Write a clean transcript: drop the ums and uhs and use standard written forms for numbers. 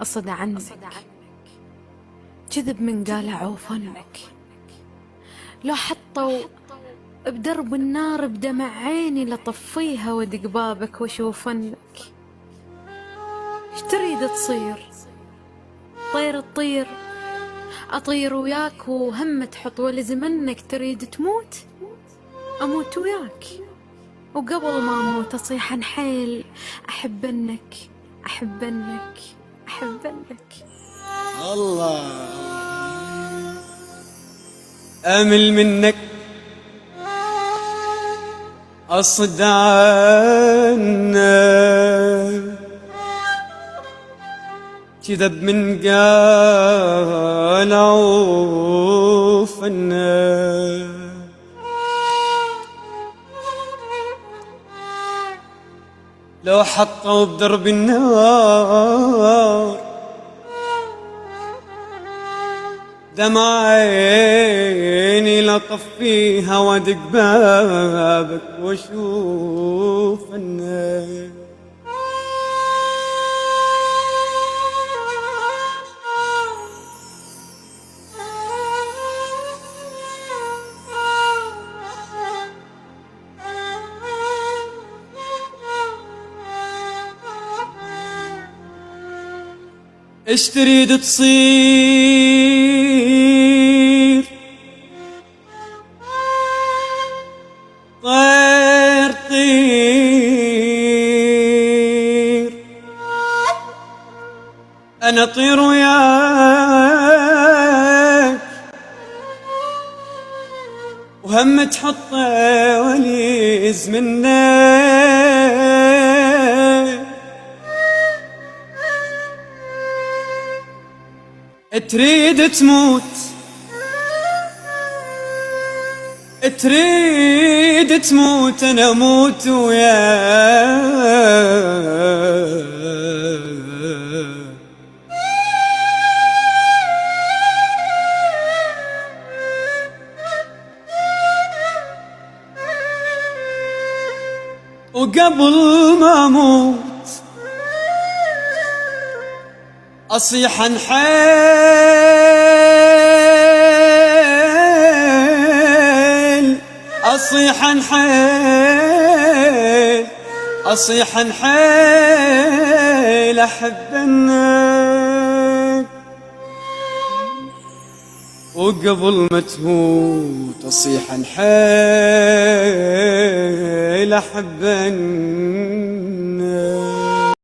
أصد عنك كذب من قال عوفنك. لو حطوا بدرب النار بدمع عيني لطفيها وادق بابك واشوفنك. ايش تريد تصير؟ طير تطير أطير وياك وهم تحط ولزمنك. تريد تموت؟ أموت وياك، وقبل ما أموت أصيح عن حيل أحبنك أحبنك أحبنك. الله أمل منك أصد عنك. كذب من قال عوفنك. لو حطوا بدرب النار دمع عيني لطفيها وادق بابك واشوف النار. ايش تريد تصير؟ طير طير انا طير وياك وهم تحط وليز منك. تريد تموت تريد تموت انا اموت وياك. وقبل ما اموت أصيح عن حيل أصيح عن حيل أصيح عن حيل أحبنك. وقبل ما تموت أصيح عن حيل أحبنك.